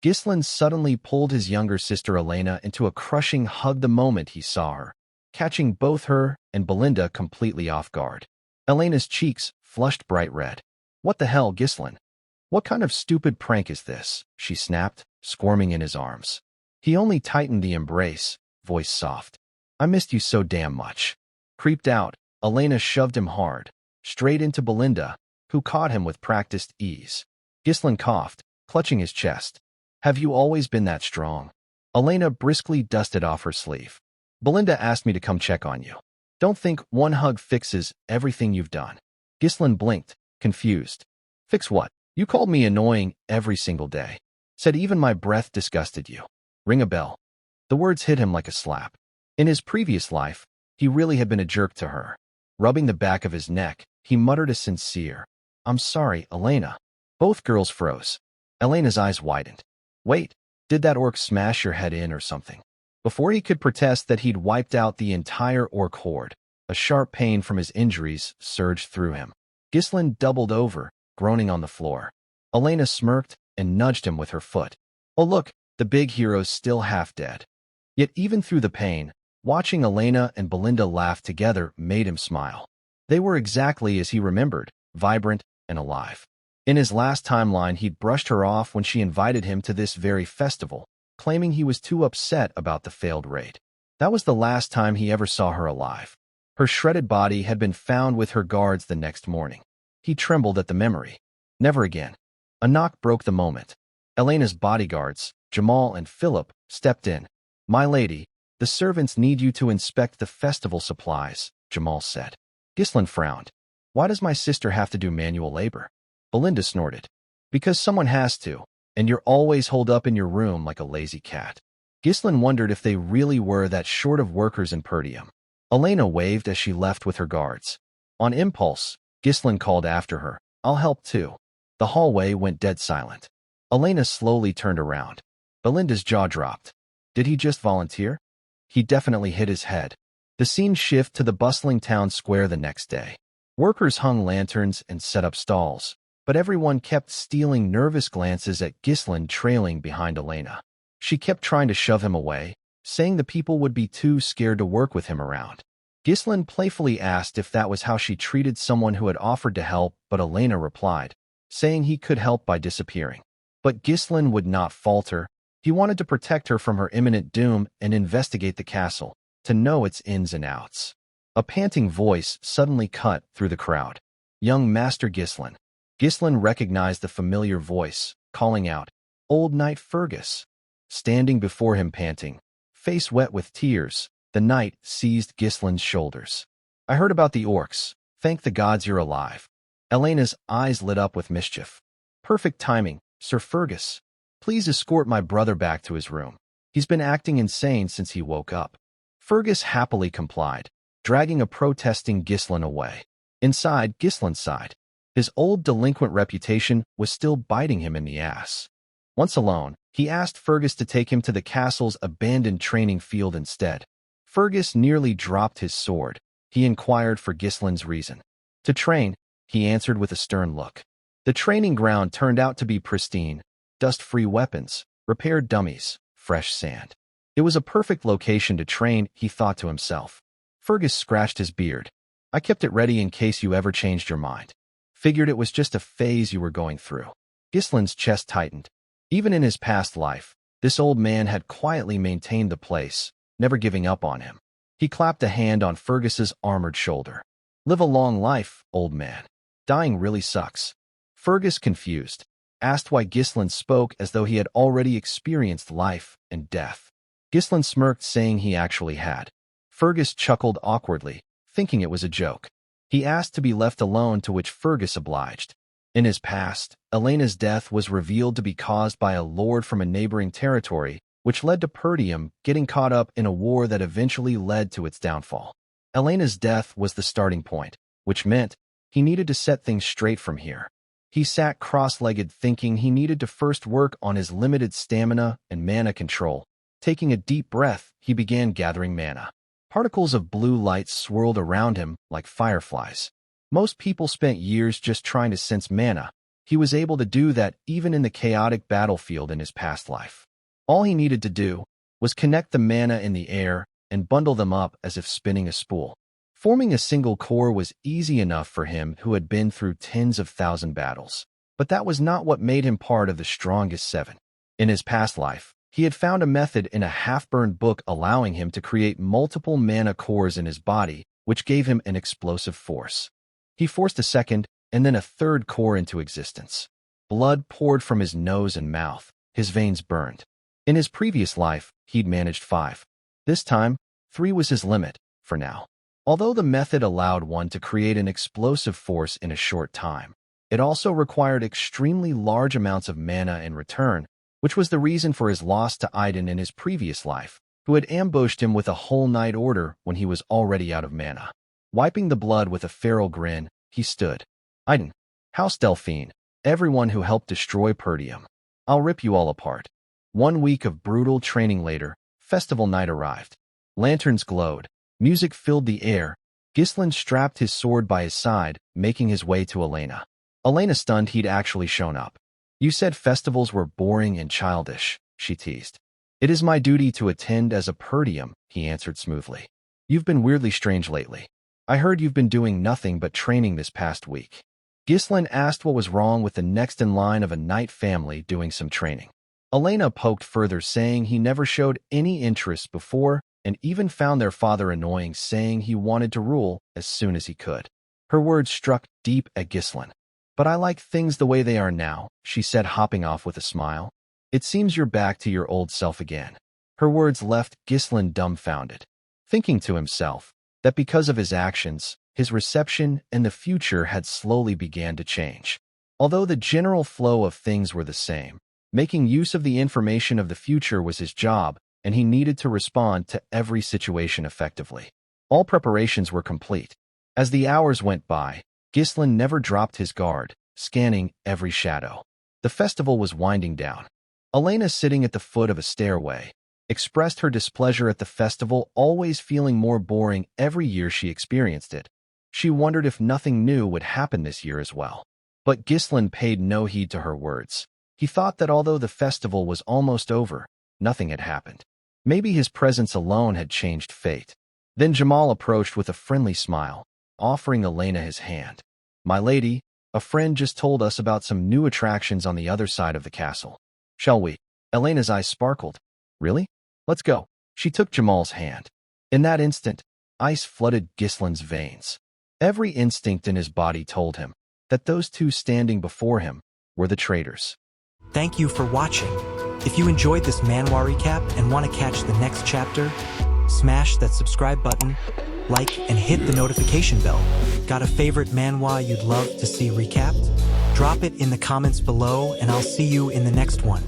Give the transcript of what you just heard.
Ghislain suddenly pulled his younger sister Elena into a crushing hug the moment he saw her, catching both her and Belinda completely off guard. Elena's cheeks flushed bright red. "What the hell, Ghislain? What kind of stupid prank is this?" she snapped, squirming in his arms. He only tightened the embrace, voice soft. "I missed you so damn much." Creeped out, Elena shoved him hard, straight into Belinda, who caught him with practiced ease. Ghislain coughed, clutching his chest. "Have you always been that strong?" Elena briskly dusted off her sleeve. "Belinda asked me to come check on you. Don't think one hug fixes everything you've done." Ghislain blinked, confused. "Fix what? You called me annoying every single day. Said even my breath disgusted you. Ring a bell." The words hit him like a slap. In his previous life, he really had been a jerk to her. Rubbing the back of his neck, he muttered a sincere, "I'm sorry, Elena." Both girls froze. Elena's eyes widened. "Wait, did that orc smash your head in or something?" Before he could protest that he'd wiped out the entire orc horde, a sharp pain from his injuries surged through him. Ghislain doubled over, groaning on the floor. Elena smirked and nudged him with her foot. "Oh look, the big hero's still half dead." Yet even through the pain, watching Elena and Belinda laugh together made him smile. They were exactly as he remembered, vibrant and alive. In his last timeline, he'd brushed her off when she invited him to this very festival, claiming he was too upset about the failed raid. That was the last time he ever saw her alive. Her shredded body had been found with her guards the next morning. He trembled at the memory. Never again. A knock broke the moment. Elena's bodyguards, Jamal and Philip, stepped in. "My lady, the servants need you to inspect the festival supplies," Jamal said. Ghislain frowned. "Why does my sister have to do manual labor?" Belinda snorted. "Because someone has to, and you're always holed up in your room like a lazy cat." Ghislain wondered if they really were that short of workers in Perdium. Elena waved as she left with her guards. On impulse, Ghislain called after her, "I'll help too." The hallway went dead silent. Elena slowly turned around. Belinda's jaw dropped. Did he just volunteer? He definitely hit his head. The scene shifted to the bustling town square the next day. Workers hung lanterns and set up stalls, but everyone kept stealing nervous glances at Ghislain trailing behind Elena. She kept trying to shove him away, saying the people would be too scared to work with him around. Ghislain playfully asked if that was how she treated someone who had offered to help, but Elena replied, saying he could help by disappearing. But Ghislain would not falter. He wanted to protect her from her imminent doom and investigate the castle, to know its ins and outs. A panting voice suddenly cut through the crowd. "Young Master Ghislain." Ghislain recognized the familiar voice, calling out, "Old Knight Fergus." Standing before him panting, face wet with tears, the knight seized Ghislain's shoulders. "I heard about the orcs. Thank the gods you're alive." Elena's eyes lit up with mischief. "Perfect timing, Sir Fergus. Please escort my brother back to his room. He's been acting insane since he woke up." Fergus happily complied, dragging a protesting Ghislain away. Inside, Ghislain sighed. His old delinquent reputation was still biting him in the ass. Once alone, he asked Fergus to take him to the castle's abandoned training field instead. Fergus nearly dropped his sword. He inquired for Ghislain's reason. "To train," he answered with a stern look. The training ground turned out to be pristine. Dust-free weapons, repaired dummies, fresh sand. It was a perfect location to train, he thought to himself. Fergus scratched his beard. "I kept it ready in case you ever changed your mind. Figured it was just a phase you were going through." Ghislain's chest tightened. Even in his past life, this old man had quietly maintained the place, never giving up on him. He clapped a hand on Fergus's armored shoulder. "Live a long life, old man. Dying really sucks." Fergus, confused, asked why Ghislain spoke as though he had already experienced life and death. Ghislain smirked, saying he actually had. Fergus chuckled awkwardly, thinking it was a joke. He asked to be left alone, to which Fergus obliged. In his past, Elena's death was revealed to be caused by a lord from a neighboring territory, which led to Perdium getting caught up in a war that eventually led to its downfall. Elena's death was the starting point, which meant he needed to set things straight from here. He sat cross-legged, thinking he needed to first work on his limited stamina and mana control. Taking a deep breath, he began gathering mana. Particles of blue light swirled around him like fireflies. Most people spent years just trying to sense mana. He was able to do that even in the chaotic battlefield in his past life. All he needed to do was connect the mana in the air and bundle them up as if spinning a spool. Forming a single core was easy enough for him who had been through tens of thousand battles. But that was not what made him part of the strongest seven. In his past life, he had found a method in a half-burned book allowing him to create multiple mana cores in his body, which gave him an explosive force. He forced a second and then a third core into existence. Blood poured from his nose and mouth. His veins burned. In his previous life, he'd managed 5. This time, 3 was his limit, for now. Although the method allowed one to create an explosive force in a short time, it also required extremely large amounts of mana in return, which was the reason for his loss to Aiden in his previous life, who had ambushed him with a whole night order when he was already out of mana. Wiping the blood with a feral grin, he stood. Aiden, House Delphine, everyone who helped destroy Perdium. I'll rip you all apart. 1 week of brutal training later, festival night arrived. Lanterns glowed. Music filled the air. Ghislain strapped his sword by his side, making his way to Elena. Elena stunned he'd actually shown up. You said festivals were boring and childish, she teased. It is my duty to attend as a Perdium, he answered smoothly. You've been weirdly strange lately. I heard you've been doing nothing but training this past week. Ghislain asked what was wrong with the next in line of a knight family doing some training. Elena poked further, saying he never showed any interest before and even found their father annoying, saying he wanted to rule as soon as he could. Her words struck deep at Ghislain. But I like things the way they are now, she said, hopping off with a smile. It seems you're back to your old self again. Her words left Ghislain dumbfounded, thinking to himself that because of his actions, his reception and the future had slowly began to change. Although the general flow of things were the same, making use of the information of the future was his job, and he needed to respond to every situation effectively. All preparations were complete. As the hours went by, Ghislain never dropped his guard, scanning every shadow. The festival was winding down. Elena, sitting at the foot of a stairway, expressed her displeasure at the festival always feeling more boring every year she experienced it. She wondered if nothing new would happen this year as well. But Ghislain paid no heed to her words. He thought that although the festival was almost over, nothing had happened. Maybe his presence alone had changed fate. Then Jamal approached with a friendly smile, offering Elena his hand. My lady, a friend just told us about some new attractions on the other side of the castle. Shall we? Elena's eyes sparkled. Really? Let's go. She took Jamal's hand. In that instant, ice flooded Ghislain's veins. Every instinct in his body told him that those two standing before him were the traitors. Thank you for watching. If you enjoyed this manhwa recap and want to catch the next chapter, smash that subscribe button, like, and hit the notification bell. Got a favorite manhwa you'd love to see recapped? Drop it in the comments below, and I'll see you in the next one.